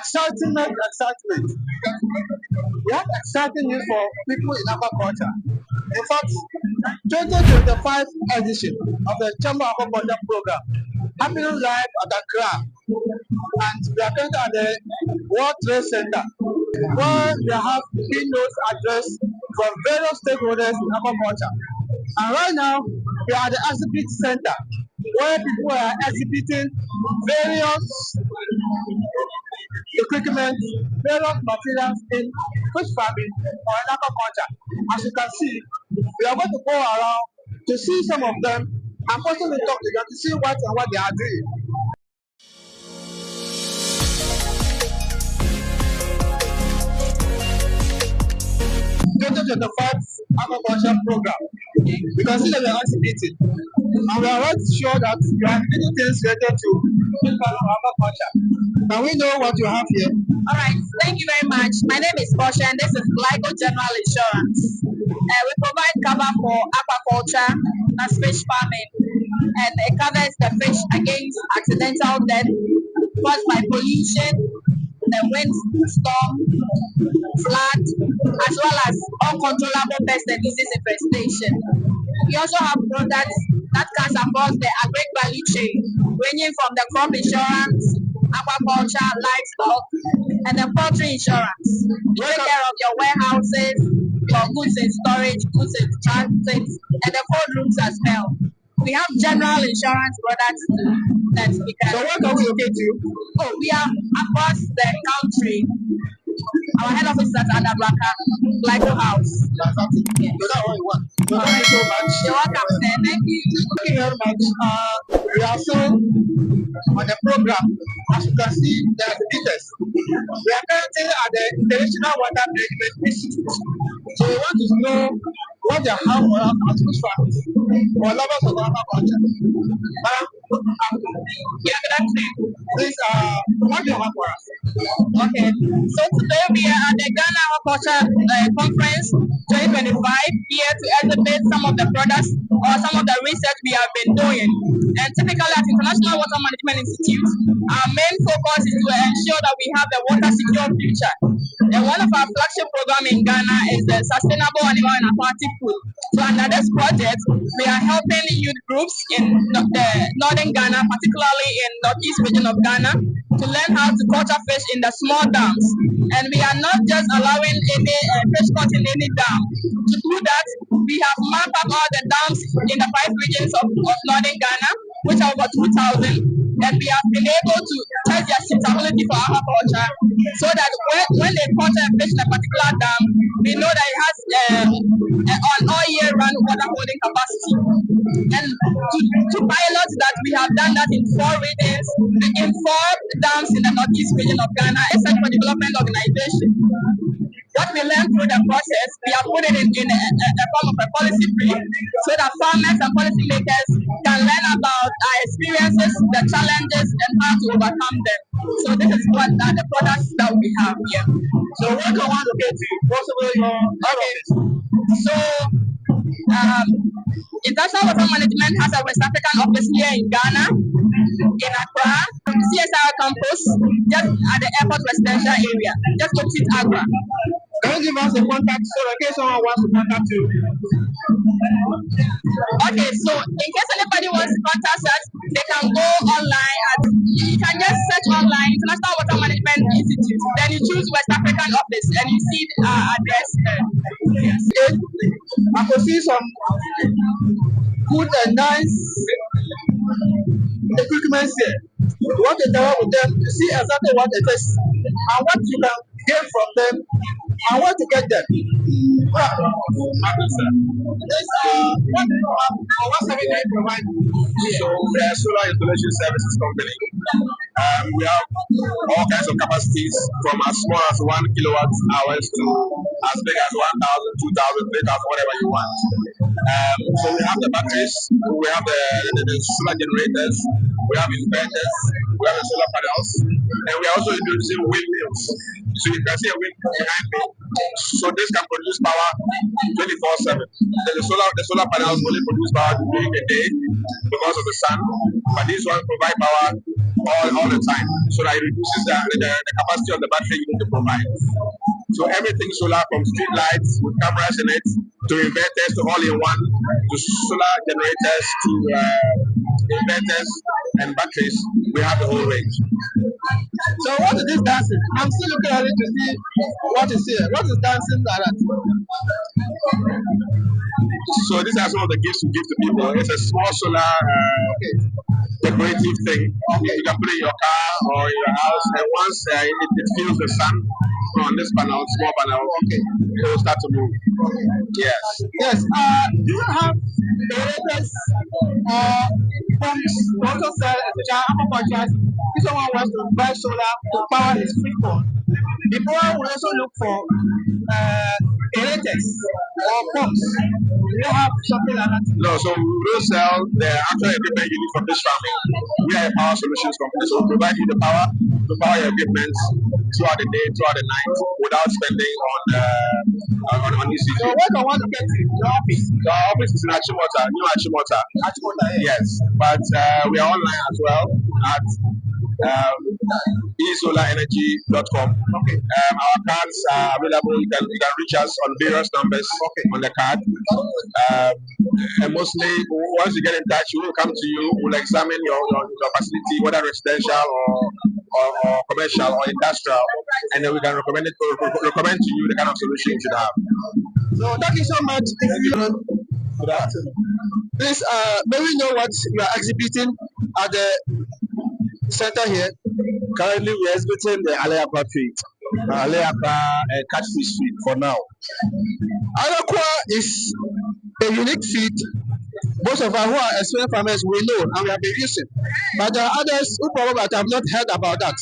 excitement. We have exciting news for people in aquaculture. In fact, 2025 edition of the Chamber Aquaculture Program happening live at Accra, and we are currently at the World Trade Center, where we have keynote address from various stakeholders in aquaculture. And right now, we are at the exhibit center, where people are exhibiting various equipment, various materials in fish farming or in aquaculture. As you can see, we are going to go around to see some of them and possibly talk to them to see what and what they are doing. 2025 Aquaculture Program. You can see that we are exhibiting, and we are right sure that you are many things related to aquaculture. Can we know what you have here? All right, thank you very much. My name is Portia, and this is Faako General Insurance. We provide cover for aquaculture, that's fish farming, and it covers the fish against accidental death caused by pollution, the wind storm, flood, as well as uncontrollable pest and disease infestation. We also have products that cuts across the agri value chain, ranging from the crop insurance, aquaculture, livestock, and the poultry insurance. We take care of your warehouses, your goods in storage, goods in transit, and the cold rooms as well. We have general insurance products that we can. So where can we locate you? Oh, we are across the country. Our head office is at Adabraka, Glyco House. Fantastic. So that's what you want. So thank you so much. You're welcome, sir. Thank you. Thank you very much. We are still on the program. As you can see, there are visitors. We are currently at the International Water Management Institute. So we want to know what they have for us as fish farmers or lovers of aquaculture. Yeah, good afternoon. Please, what do you have for us? Okay, so today we are at the Ghana Aquaculture Conference 2025 here to exhibit some of the products or some of the research we have been doing. And typically at International Water Management Institute, our main focus is to ensure that we have the water secure future. And one of our flagship programs in Ghana is the Sustainable Animal and Aquatic Food. So under this project, we are helping youth groups in the northern Ghana, particularly in northeast region of Ghana, to learn how to culture fish in the small dams. And we are not just allowing any fish caught in any dam. To do that, we have mapped out all the dams in the 5 regions of northern Ghana, which are over 2,000, and we have been able to test their suitability for aquaculture, so that when they culture a fish in a particular dam, we know that it has an all year round water holding capacity. And to pilot that, we have done that in 4 regions, in 4 dams in the northeast region of Ghana, a search for development organization. What we learned through the process, we have put it in a form of a policy brief, so that farmers and policymakers can learn about our experiences, the challenges, and how to overcome them. So this is what are the products that we have here. So what do I want to get to? Possibly your So International Water Management has a West African office here in Ghana, in Accra, CSR campus, just at the airport residential area, just opposite Accra. Can you give us a contact so in case someone wants to contact you? Okay, so in case anybody wants to contact us, they can go online you can just search online International Water Management Institute, then you choose West African office and you see our address there. Yes. I could see some good and nice equipment here. You want to develop with them to see exactly what it is and what you can get from them and where to get them. What service do you provide? So we are a solar installation services company. We have all kinds of capacities from as small as 1 kilowatt hours to as big as 1,000, 2,000, 3,000, whatever you want. So we have the batteries, we have the solar generators, we have inverters, we have the solar panels, and we are also introducing windmills. So you can see a windmill behind me. So this can produce power 24/7. The solar panels only produce power during the day because of the sun, but these ones provide power all the time. So that it reduces the capacity of the battery you need to provide. So everything solar, from street lights with cameras in it to inverters to all-in-one to solar generators to inverters and batteries, we have the whole range. So what is this dancing? I'm still looking at it to see what is here. What is dancing like that? So these are some of the gifts we give to people. It's a small solar decorative thing. You can put it in your car or in your house, and once it feels the sun on this panel, small panel, it will start to move. Yes. Yes. Do you have aerators or pumps to also sell as aquaculture? If someone wants to buy solar to power his fish pond, people will also look for aerators or pumps. Do you have something like that? No, so we will sell the actual equipment you need for fish farming. We are a power solutions company, so we provide you the power to power your equipment throughout the day, throughout the night, without spending on ECG. So where can one get to your office? So our office is in Achimota, New Achimota. Achimota, Yes, but we are online as well at esolarenergy.com. Okay. Our cards are available. You can reach us on various numbers on the card. And mostly, once you get in touch, we will come to you. We'll examine your facility, whether residential or commercial or industrial, and then we can recommend to you the kind of solution you should have. So thank you so much. Good afternoon. Please, may we know what you are exhibiting at the center here? Currently, we are exhibiting the Aleakwa feed, Aleakwa catfish feed for now. Aleakwa is a unique feed. Most of us who are experienced farmers will know and we have been using. But there are others who probably have not heard about that.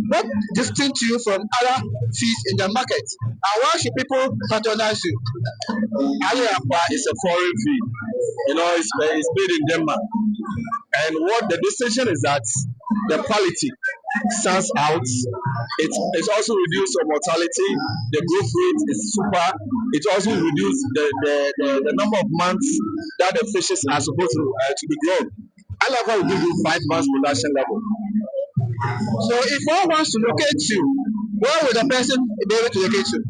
What distinguishes you from other feeds in the market? And why should people patronize you? Aleakwa is a foreign feed. It's made in Denmark. And what the distinction is that the quality stands out. It's also reduced mortality. The growth rate is super. It also reduces the number of months that the fishes are supposed to be grown. Aleakwa will give you 5 months production level. So if one wants to locate you, where would the person be able to locate you?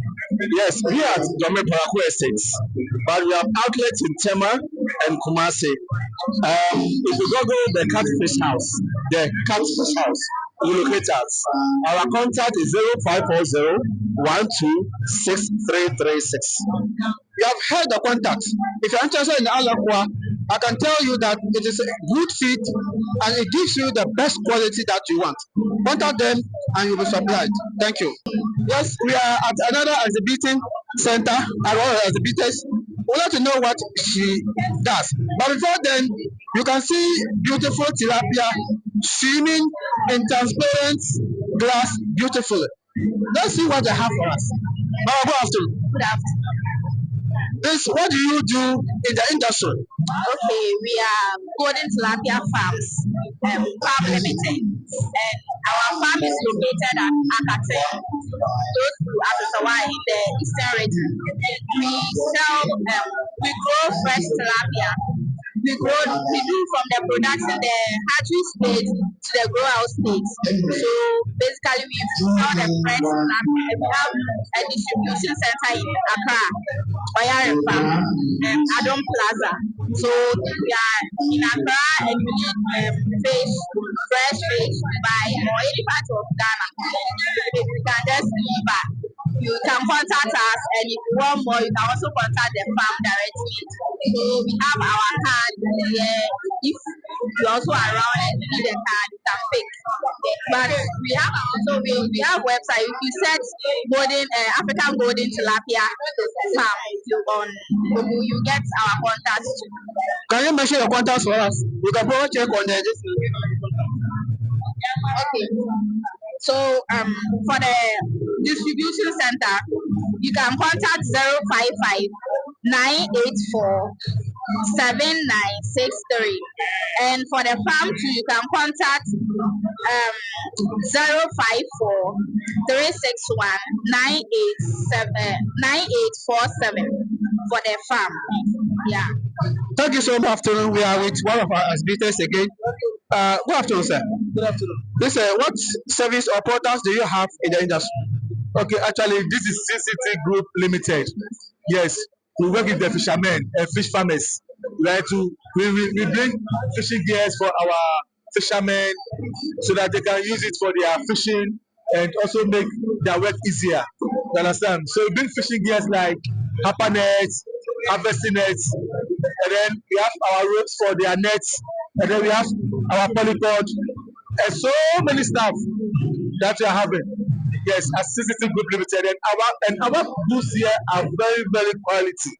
Yes, we are at Dome Parako Estates, but we have outlets in Tema and Kumasi. If you Google the Catfish House, you locate us. Our contact is 0540 126336. You have heard the contact. If you're interested in Aleakwa, I can tell you that it is a good feed and it gives you the best quality that you want. Contact them and you'll be supplied. Thank you. Yes, we are at another exhibiting center at one of the exhibitors. We'd like to know what she does. But before then, you can see beautiful tilapia swimming in transparent glass beautifully. Let's see what they have for us. Good afternoon. Good afternoon. What do you do in the industry? Okay, we are Golden Tilapia Farms, Farm Limited, and our farm is located at Aquaculture, close to Abisawa in the eastern region. We grow fresh tilapia. We do from the production, the hatchery stage to the grow out stage. So basically, we sell the fresh tilapia. We have a distribution center in Accra, Oyare Farm, Adom Plaza. So we are in Accra and we need fresh fish by or any part of Ghana. You can just deliver. You can contact us, and if you want more, you can also contact the farm directly. So we have our card here. If you're also around and you need a card, you can pick. But we have website. If you search African Golden Tilapia Farm on Google, you get our contact. Can you mention your contacts for us? We can probably check on this. Okay. So for the distribution center, you can contact 055 984 7963. And for the farm too, you can contact 054 9847 for the farm. Yeah. Thank you so much. Afternoon. We are with one of our exhibitors again. Good afternoon, sir. Good afternoon. This what service or products do you have in the industry? Okay, actually, this is CCT Group Limited. Yes, we work with the fishermen and fish farmers. We bring fishing gears for our fishermen so that they can use it for their fishing and also make their work easier. You understand? So we bring fishing gears like harper nets, harvesting nets, and then we have our ropes for their nets, and then we have our polycord, and so many stuff that we are having. Yes, as CCT Group Limited, and our booths here are very, very quality.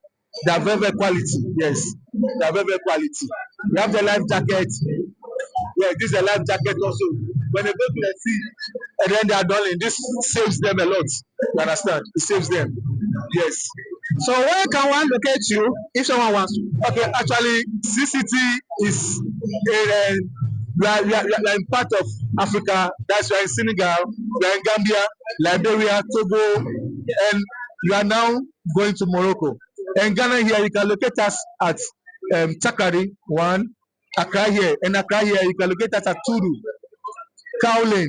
They are very, very quality. Yes, they are very, very quality. We have the life jacket. Yeah, this is a life jacket also. When they go to the sea and then they are done, this saves them a lot. You understand? It saves them. Yes. So where can one locate you if someone wants to? Okay, actually, CCT is we are in part of Africa. That's why in Senegal, we are in Gambia, Liberia, Togo, and we are now going to Morocco. And Ghana here, you can locate us at Takari, one, Accra here, and Accra here, you can locate us at Turu, Cowlin,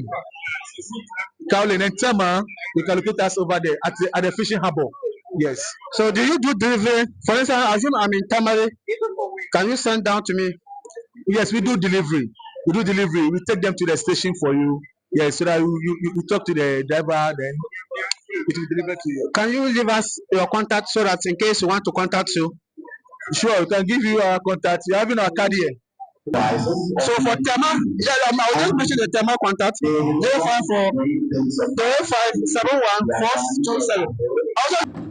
and Tema, you can locate us over there at the fishing harbor. Yes. So do you do delivery? For instance, assume I'm in Tamale. Can you send down to me? Yes, we do delivery. We do delivery. We take them to the station for you. Yes, so that you talk to the driver, then it will deliver to you. Can you give us your contact so that in case you want to contact you? Sure, we can give you our contact. You're having our card here. So for Tema, yeah, I'll just mention the Tema contact 054 0571 427.